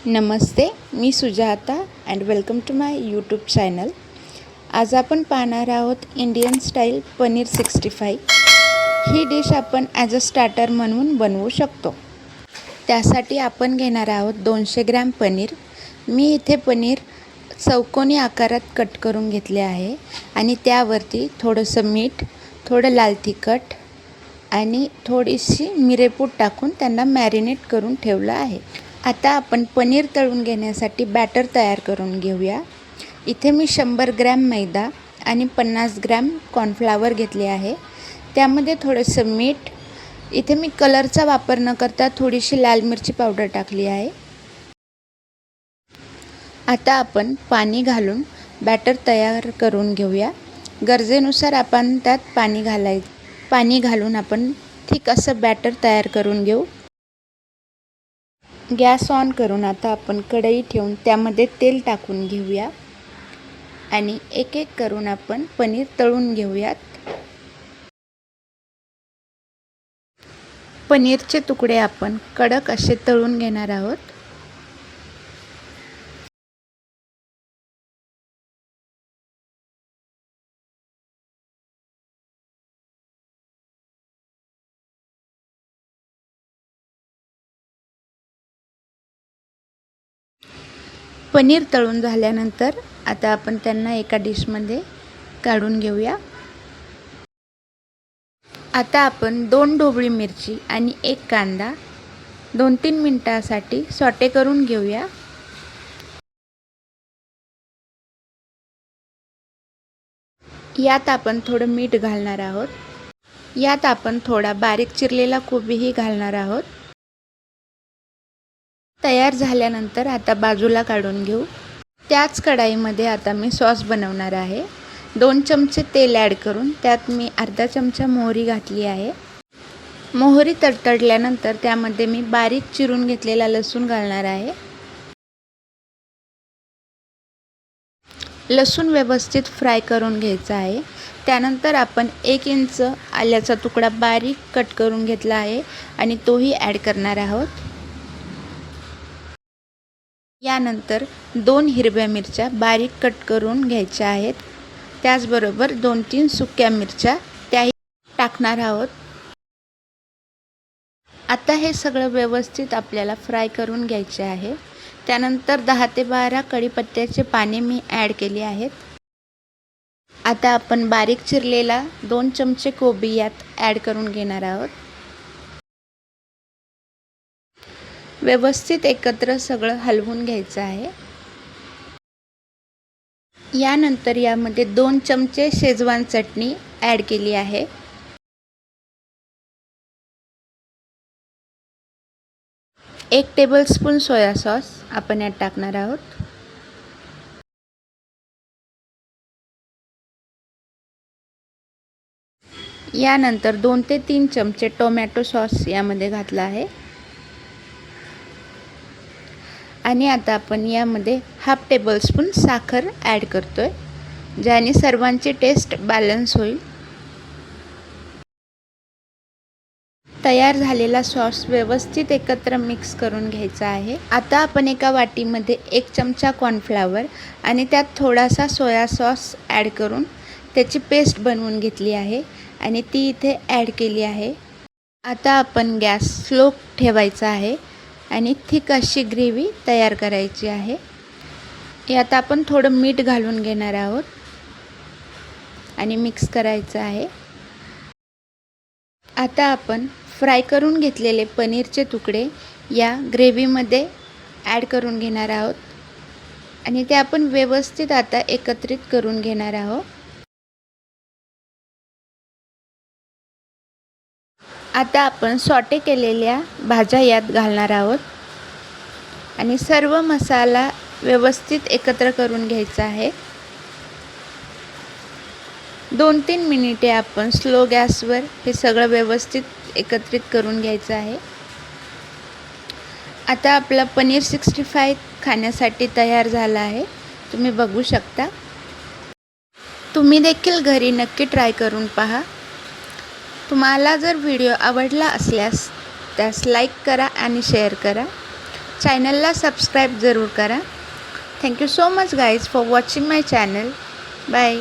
नमस्ते, मी Sujata and welcome to my YouTube channel. आज आपण पाहणार आहोत इंडियन स्टाईल पनीर 65. ही डिश आपण ॲज अ स्टार्टर म्हणून बनवू शकतो. त्यासाठी आपण घेणार आहोत 200 ग्रॅम पनीर. मी इथे पनीर चौकोनी आकारात कट करून घेतले आहे आणि त्यावरती थोडंसं मीठ, थोडं लाल तिखट आणि थोडीशी मिरेपूड टाकून त्यांना मॅरिनेट करून ठेवलं आहे. आता आपण पनीर तळून घेण्यासाठी बॅटर तयार करून घेऊया. इथे मी 100 ग्रॅम मैदा आणि 50 ग्रॅम कॉर्नफ्लॉवर घेतले आहे. त्यामध्ये थोडंसं मीठ, इथे मी कलरचा वापर न करता थोडीशी लाल मिरची पावडर टाकली आहे. आता आपण पाणी घालून बॅटर तयार करून घेऊया. गरजेनुसार आपण त्यात पाणी घालून आपण थिक असं बॅटर तयार करून घेऊ. गॅस ऑन करून आता आपण कढई ठेवून त्यामध्ये तेल टाकून घेऊया आणि एक एक करून आपण पनीर तळून घेऊयात. पनीरचे तुकडे आपण कडक असे तळून घेणार आहोत. पनीर तळून झाल्यानंतर आता आपण त्यांना एका डिशमध्ये काढून घेऊया. आता आपण 2 ढोबळी मिरची आणि 1 कांदा 2-3 मिनिटांसाठी सॉटे करून घेऊया. यात आपण थोडं मीठ घालणार आहोत. यात आपण थोडा बारीक चिरलेला कोबीही घालणार आहोत. तयार झाल्यानंतर आता बाजूला काढून घेऊ. त्याच कढईमध्ये आता मी सॉस बनवणार आहे. 2 चमचे तेल ॲड करून त्यात मी अर्धा चमचा मोहरी घातली आहे. मोहरी तडतडल्यानंतर त्यामध्ये मी बारीक चिरून घेतलेला लसूण घालणार आहे. लसूण व्यवस्थित फ्राय करून घ्यायचा आहे. त्यानंतर आपण 1 इंच आल्याचा तुकडा बारीक कट करून घेतला आहे आणि तोही ॲड करणार आहोत. यानंतर 2 हिरव्या मिरच्या बारीक कट करून घ्यायच्या आहेत. त्याचबरोबर 2-3 सुक्या मिरच्या त्याही टाकणार आहोत. आता हे सगळं व्यवस्थित आपल्याला फ्राय करून घ्यायचे आहे. त्यानंतर 10 ते 12 कढीपत्त्याचे पाने मी ॲड केले आहेत. आता आपण बारीक चिरलेला 2 चमचे कोबी यात ॲड करून घेणार आहोत. व्यवस्थित एकत्र सगळं हलवून घ्यायचं आहे. यानंतर यामध्ये 2 चमचे शेजवान चटणी ॲड केली आहे. 1 टेबलस्पून सोया सॉस आपण यात टाकणार आहोत. यानंतर 2 ते 3 चमचे टोमॅटो सॉस यामध्ये घातला आहे. आणि आता आपण यामध्ये हाफ टेबलस्पून साखर ॲड करतोय, ज्याने सर्वांची टेस्ट बॅलन्स होईल. तयार झालेला सॉस व्यवस्थित एकत्र मिक्स करून घ्यायचा आहे. आता आपण एका वाटीमध्ये 1 चमचा कॉर्नफ्लॉवर आणि त्यात थोडासा सोया सॉस ॲड करून त्याची पेस्ट बनवून घेतली आहे आणि ती इथे ॲड केली आहे. आता आपण गॅस स्लो ठेवायचा आहे आणि थिक अशी ग्रेव्ही तयार करायची आहे. यात आपण थोडं मीठ घालून घेणार आहोत आणि मिक्स करायचं आहे. आता आपण फ्राय करून घेतलेले पनीरचे तुकडे या ग्रेव्हीमध्ये ॲड करून घेणार आहोत आणि ते आपण व्यवस्थित आता एकत्रित करून घेणार आहोत. आता आपण सॉटे केलेल्या भाज्या यात घालणार आहोत आणि सर्व मसाला व्यवस्थित एकत्र करून घ्यायचा आहे. 2-3 मिनिटे आपण स्लो गॅसवर हे सगळं व्यवस्थित एकत्रित करून घ्यायचं आहे. आता आपला पनीर 65 खाण्यासाठी तयार झाला आहे. तुम्ही बघू शकता. तुम्ही देखील घरी नक्की ट्राय करून पहा. तुम्हाला जर व्हिडिओ आवडला असल्यास त्यास लाईक करा आणि शेअर करा. चॅनलला सबस्क्राईब जरूर करा. Thank you so much guys for watching my channel. Bye.